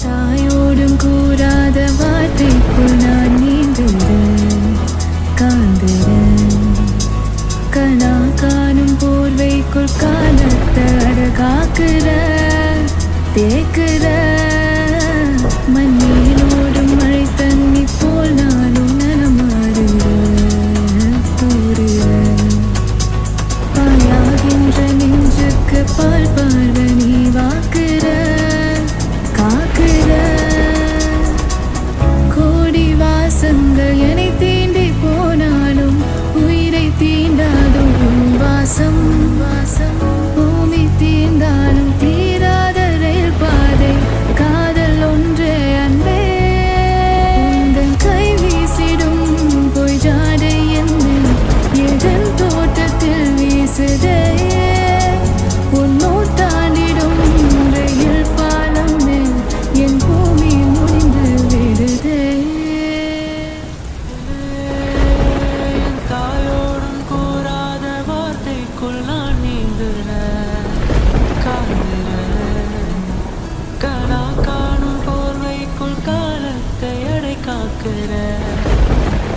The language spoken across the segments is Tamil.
தாயோடும் கூறாத வார்த்தைக்குள் நான் நீந்துறேன், காந்துறேன். கனா காணும் போர்வைக்குள் காலத்தை அடகாக்குற, தேக்குற. மண்ணிலோடும் மழை தண்ணி போல் நானும் நலமாறுற, தூறுற. பாயாகின்ற நெஞ்சுக்கு பால் பார்வ நீ வாக்குற, காக்குற. கோடி வாசங்கள் என்னை தீண்டி போனாலும் உயிரை தீண்டாதோ உன் வாசம். பூமி தீர்ந்தாலும் தீராத ரயில் பாதை, காதல் ஒன்றே அன்பே. உங்கள் கை வீசிடும் பொய் ஜாடை என்னை எதன் தோட்டத்தில் வீசுதே. உன்னோர் தாண்டிடும் ரயில் பாலம் மேல் என் பூமி முடிந்து விடுதே. தாயோடும் கூறாத வார்த்தைக்குள் நான் நீந்துறேன், காந்துறேன். கனா காணும் போர்வைக்குள் காலத்தை அடை காக்குற,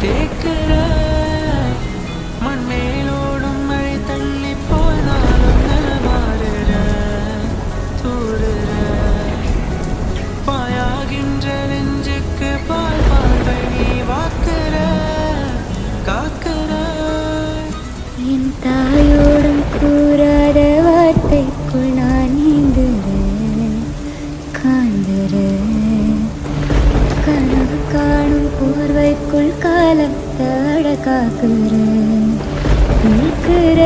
தேக்குற. மண் மேலோடும் மழை தள்ளி போனாலும் நலமாறுற, தூறுற. பாயாகின்ற நெஞ்சுக்கு பால் பார்வை நீ வாக்குற, காக்குற. என் தாயோடும் கூறாத வார்த்தைக்குள் நான் நீந்துறேன், காந்துறேன். கனவு காணும் போர்வைக்குள் காலத்தை அடகாக்குறேன், நீக்குற.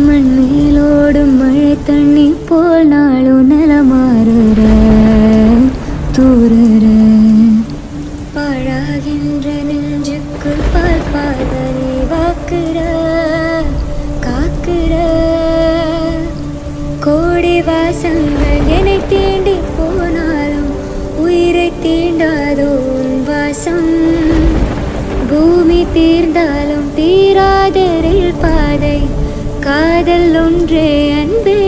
மண்ணிலோடும் மழை தண்ணி போல் நாளும் நலமாறுற, தூறுற. பாழாகின்ற நெஞ்சுக்கு பால் பார்வ நீ வாக்குற, காக்குற. கோடி வாசங்கள் என்னை தீண்டி போனாலும் உயிரை தீண்டாதோ உன் வாசம். பூமி தீர்ந்தாலும் தீராத ரயில் பாதை, காதல் ஒன்றே அன்பே.